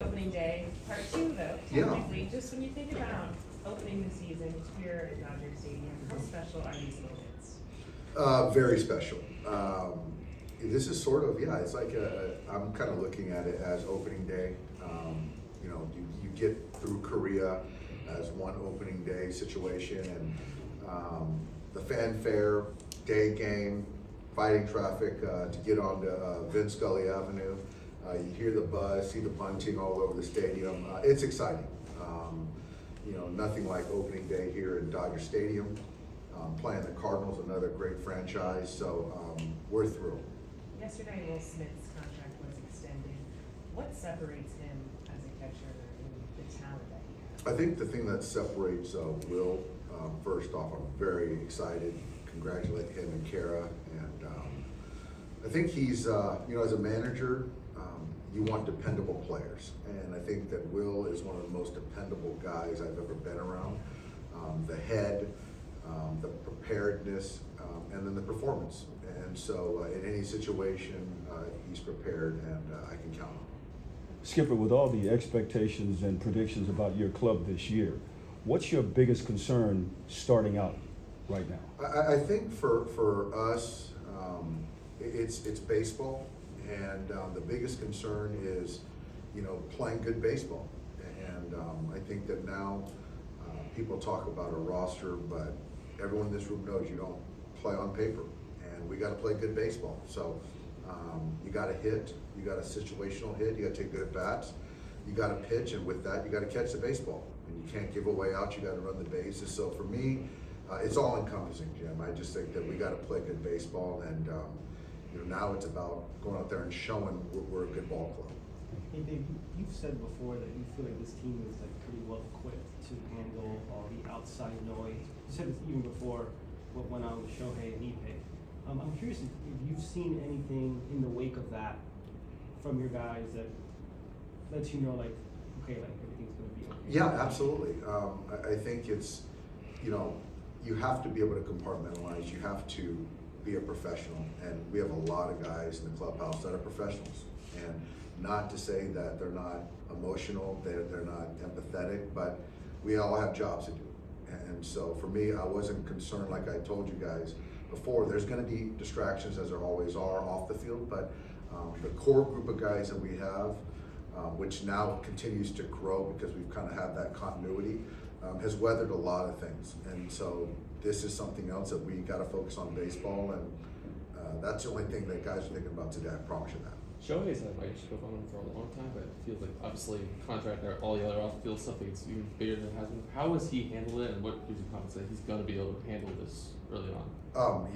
Opening day, part two though, technically, just when you think about opening the season here at Dodger Stadium, how special are these moments? Very special. This is sort of, yeah, it's like I'm kind of looking at it as opening day. You get through Korea as one opening day situation, and the fanfare, day game, fighting traffic to get onto Vince Scully Avenue. You hear the buzz, see the bunting all over the stadium. It's exciting. Nothing like opening day here in Dodger Stadium. Playing the Cardinals, another great franchise, so we're thrilled. Yesterday, Will Smith's contract was extended. What separates him as a catcher and the talent that he has? I think the thing that separates Will, first off, I'm very excited. Congratulate him and Kara, and I think he's, as a manager, you want dependable players, and I think that Will is one of the most dependable guys I've ever been around. The head, the preparedness, and then the performance. And so in any situation, he's prepared, and I can count on him. Skipper, with all the expectations and predictions about your club this year, what's your biggest concern starting out right now? I think for us, it's baseball, and the biggest concern is, playing good baseball. And I think that now people talk about a roster, but everyone in this room knows you don't play on paper, and we got to play good baseball. So you got to hit, you got a situational hit, you got to take good at bats, you got to pitch, and with that you got to catch the baseball, and you can't give away outs. You got to run the bases. So for me, it's all encompassing, Jim. I just think that we got to play good baseball, and now it's about going out there and showing we're a good ball club. Hey Dave, you've said before that you feel like this team is pretty well equipped to handle all the outside noise. You said this even before what went on with Shohei and Ipe. I'm curious if you've seen anything in the wake of that from your guys that lets you know, okay, everything's going to be okay. Yeah, absolutely. I think it's, you have to be able to compartmentalize. You have to be a professional, and we have a lot of guys in the clubhouse that are professionals. And not to say that they're not emotional, they're not empathetic, but we all have jobs to do. And so for me, I wasn't concerned, like I told you guys before. There's going to be distractions, as there always are off the field, but the core group of guys that we have, which now continues to grow because we've kind of had that continuity, has weathered a lot of things. And so this is something else that we got to focus on baseball, and that's the only thing that guys are thinking about today. I promise you that. Shohei's had relationship on him for a long time, but it feels like obviously contract or all the other off the field stuff gets even bigger than it has been. How has he handled it, and what gives you confidence that he's going to be able to handle this early on?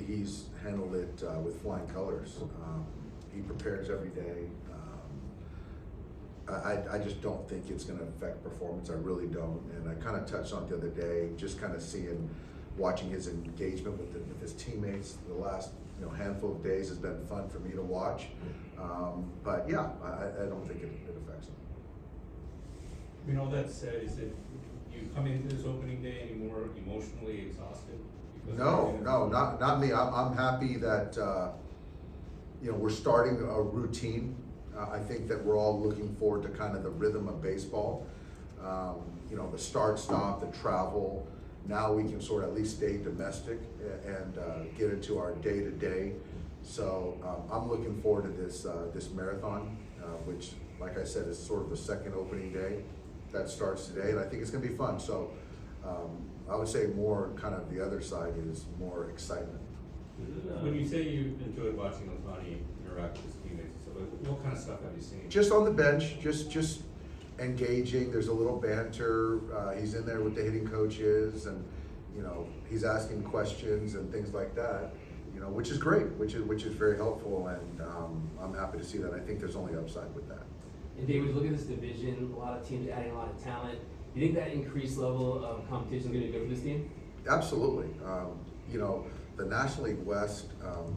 He's handled it with flying colors. He prepares every day. I just don't think it's going to affect performance. I really don't. And I kind of touched on it the other day, just kind of watching his engagement with his teammates the last handful of days has been fun for me to watch. But yeah, I don't think it affects him. All that said, is it you come into this opening day any more emotionally exhausted? No, not me. I'm happy that we're starting a routine. I think that we're all looking forward to kind of the rhythm of baseball. The start, stop, the travel. Now we can sort of at least stay domestic and get into our day-to-day. So I'm looking forward to this marathon, which, like I said, is sort of the second opening day that starts today, and I think it's going to be fun. So I would say more kind of the other side is more excitement. When you say you enjoyed watching Ohtani interact with his teammates, what kind of stuff have you seen? Just on the bench, just engaging. There's a little banter. He's in there with the hitting coaches, and he's asking questions and things like that. Which is great, which is very helpful, and I'm happy to see that. I think there's only upside with that. And David, look at this division. A lot of teams adding a lot of talent. Do you think that increased level of competition is going to be good for this team? Absolutely. The National League West,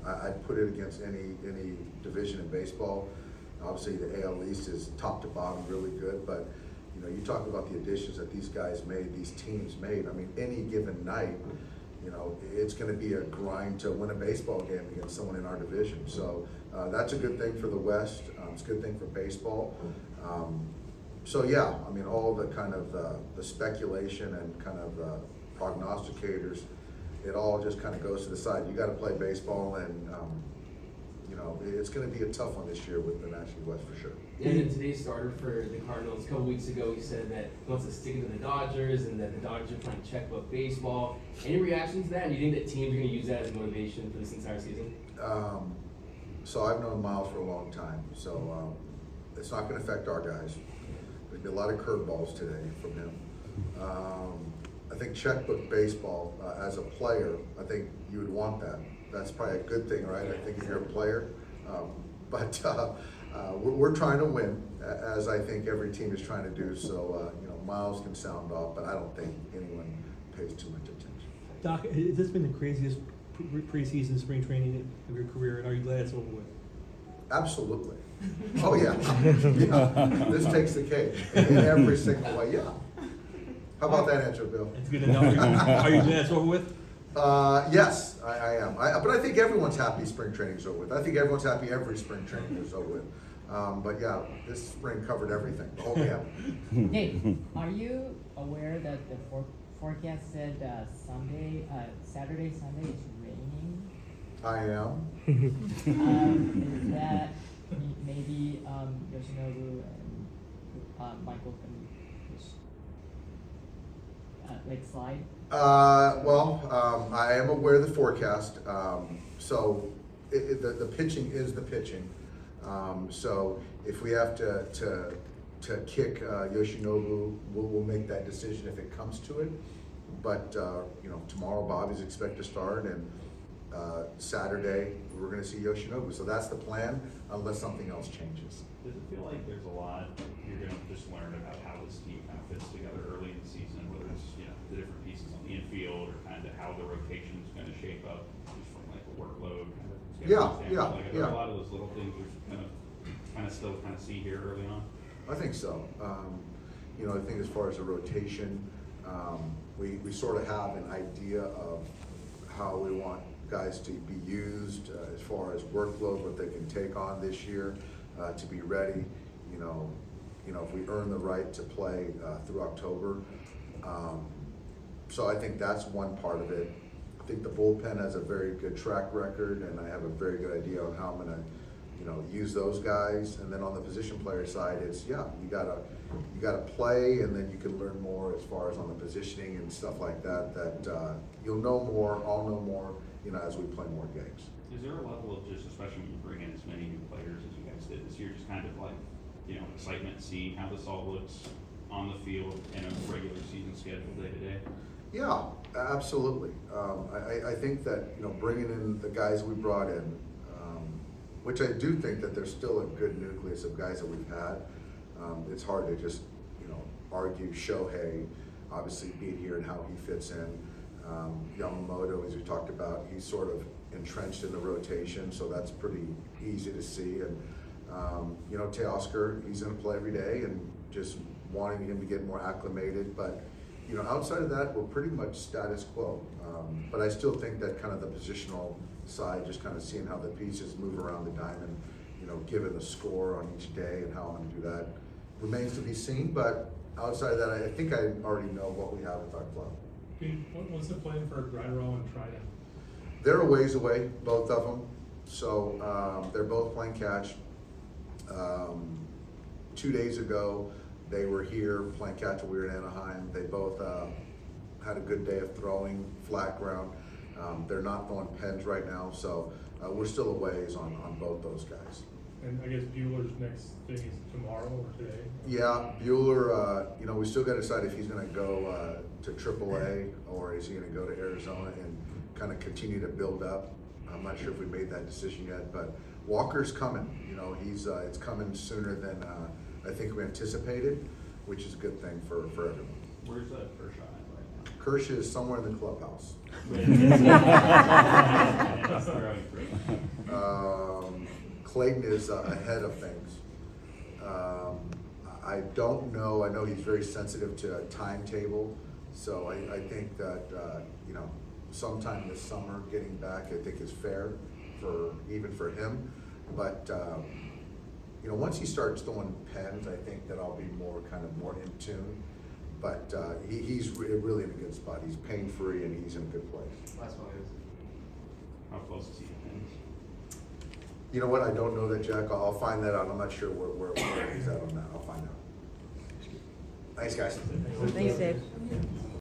I'd put it against any division in baseball. Obviously, the AL East is top to bottom really good, but you talk about the additions that these guys made, these teams made. I mean, any given night, You know, it's going to be a grind to win a baseball game against someone in our division. So that's a good thing for the West. It's a good thing for baseball. So yeah, I mean, all the kind of the speculation and kind of the prognosticators, it all just kind of goes to the side. You got to play baseball, and you know, it's going to be a tough one this year with the National West for sure. And then today's starter for the Cardinals, a couple weeks ago, he said that he wants to stick to the Dodgers and that the Dodgers are playing checkbook baseball. Any reaction to that? Do you think that teams are going to use that as motivation for this entire season? So I've known Miles for a long time, so it's not going to affect our guys. There's been a lot of curveballs today from him. I think checkbook baseball, as a player, I think you would want that. That's probably a good thing, right? I think if you're a player. But we're trying to win, as I think every team is trying to do. So, you know, Miles can sound off, but I don't think anyone pays too much attention. Doc, has this been the craziest preseason spring training of your career, and are you glad it's over with? Absolutely. Oh, yeah. Yeah. This takes the cake in every single way, yeah. How about that answer, Bill? It's good to know. Are you glad it's over with? Yes, I am. But I think everyone's happy spring training's over with. I think everyone's happy every spring training is over with. But yeah, this spring covered everything, the whole gamut. Hey, are you aware that the forecast said Saturday, Sunday it's raining? I am. Is that maybe Yoshinobu and Michael can just slide? Well, I am aware of the forecast. So the pitching is the pitching. So if we have to kick Yoshinobu, we'll make that decision if it comes to it. But you know, tomorrow Bobby's expected to start, and Saturday we're going to see Yoshinobu. So that's the plan, unless something else changes. Does it feel like there's a lot you're going to just learn about how this team kind of fits together early in the season, whether it's, you know, the different pieces on the infield or kind of how the rotation is going to shape up, just from like a workload kind of schedule standpoint? Like, are there a lot of those little things we're kind of still see here early on? I think so. You know, I think as far as the rotation, we sort of have an idea of how we want guys to be used as far as workload, what they can take on this year to be ready. You know, if we earn the right to play through October. So I think that's one part of it. I think the bullpen has a very good track record, and I have a very good idea on how I'm going to, you know, use those guys. And then on the position player side, it's you gotta play, and then you can learn more as far as on the positioning and stuff like that. That you'll know more, I'll know more, you know, as we play more games. Is there a level of just, especially when you bring in as many new players as you guys did this year, just kind of like, you know, excitement seeing how this all looks on the field in a regular season schedule day to day? Yeah, absolutely. I think that, you know, bringing in the guys we brought in, which I do think that there's still a good nucleus of guys that we've had. It's hard to just, you know, argue Shohei, obviously being here and how he fits in. Yamamoto, as we talked about, he's sort of entrenched in the rotation, so that's pretty easy to see. And you know, Teoscar, he's going to play every day, and just wanting him to get more acclimated. But you know, outside of that, we're pretty much status quo. But I still think that kind of the positional side, just kind of seeing how the pieces move around the diamond, you know, given the score on each day and how I'm going to do that, remains to be seen. But outside of that, I think I already know what we have with our club. What's the plan for Gridero and Trident? They're a ways away, both of them. So they're both playing catch. 2 days ago, they were here playing catch when we were in Anaheim. They both had a good day of throwing flat ground. They're not throwing pens right now, so we're still a ways on both those guys. And I guess Bueller's next thing is tomorrow or today? Yeah, Bueller, you know, we still got to decide if he's going to go to AAA or is he going to go to Arizona and kind of continue to build up. I'm not sure if we made that decision yet, but Walker's coming. You know, he's it's coming sooner than I think we anticipated, which is a good thing for everyone. Where's Kershaw at right now? Kershaw is somewhere in the clubhouse. Clayton is ahead of things. I don't know. I know he's very sensitive to a timetable, so I think that you know, sometime this summer getting back, I think is fair even for him. But you know, once he starts throwing pens, I think that I'll be more in tune. But he's really in a good spot. He's pain-free and he's in a good place. Last one is. How close is he to pens? You know what? I don't know that, Jack. I'll find that out. I'm not sure where he's at on that. I'll find out. Thanks, guys. Thanks, Dave.